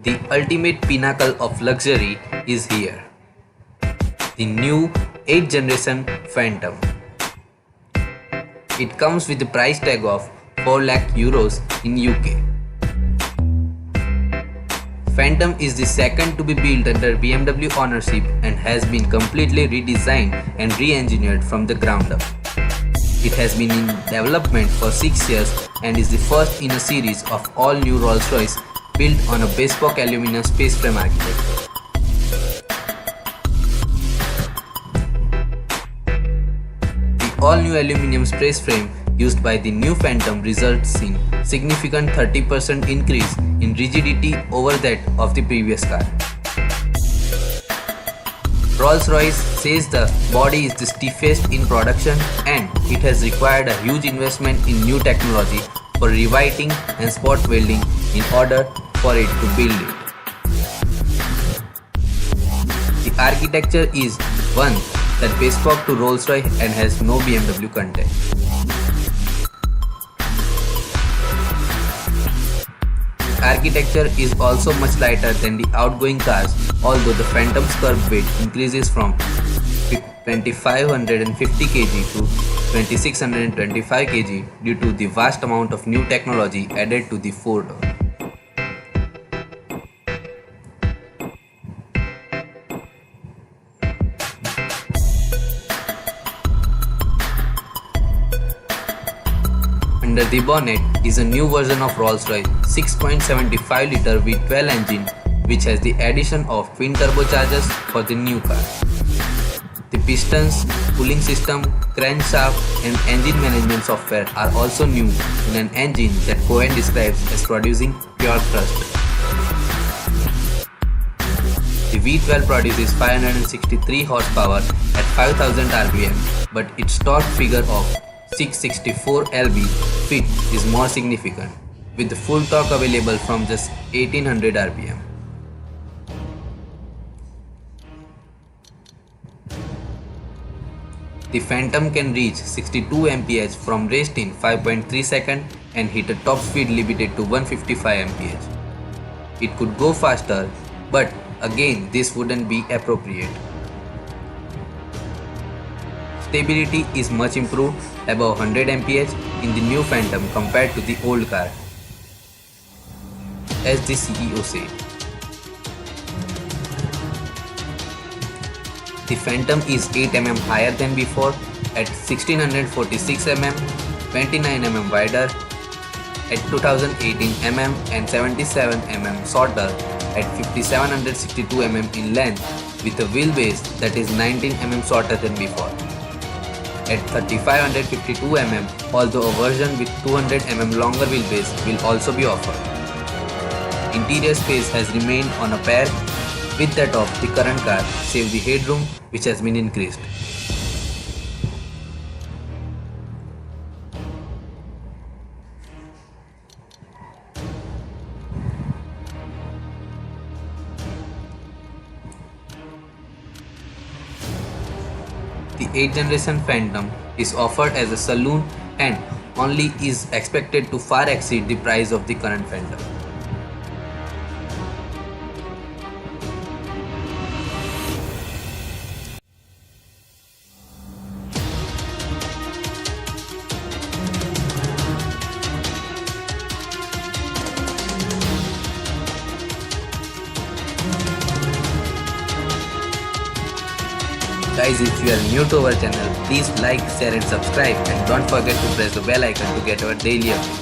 The ultimate pinnacle of luxury is here. The new 8th generation Phantom. It comes with a price tag of 4 lakh euros in UK. Phantom is the second to be built under BMW ownership and has been completely redesigned and re-engineered from the ground up. It has been in development for 6 years and is the first in a series of all new Rolls-Royce built on a bespoke aluminum space frame architecture. The all-new aluminum space frame used by the new Phantom results in significant 30% increase in rigidity over that of the previous car. Rolls-Royce says the body is the stiffest in production and it has required a huge investment in new technology for rewriting and spot welding in order for it to build it. The architecture is one that bespoke to Rolls-Royce and has no BMW content. The architecture is also much lighter than the outgoing cars, although the Phantom's curb weight increases from 2550 kg to 2625 kg due to the vast amount of new technology added to the four-door. Under the bonnet is a new version of Rolls-Royce 6.75-litre V12 engine which has the addition of twin turbochargers for the new car. The pistons, cooling system, crankshaft and engine management software are also new in an engine that Cohen describes as producing pure thrust. The V12 produces 563 horsepower at 5000 rpm, but its torque figure of 664 lb-ft is more significant, with the full torque available from just 1800 rpm. The Phantom can reach 62 mph from rest in 5.3 seconds and hit a top speed limited to 155 mph. It could go faster, but again this wouldn't be appropriate. Stability is much improved, above 100 mph in the new Phantom compared to the old car, as the CEO said. The Phantom is 8 mm higher than before at 1646 mm, 29 mm wider at 2018 mm and 77 mm shorter at 5762 mm in length, with a wheelbase that is 19 mm shorter than before. At 3552 mm, although a version with 200 mm longer wheelbase will also be offered. Interior space has remained on a par with that of the current car, save the headroom which has been increased. The 8th generation Phantom is offered as a saloon and only is expected to far exceed the price of the current Phantom. Guys, if you are new to our channel, please like, share and subscribe, and don't forget to press the bell icon to get our daily updates.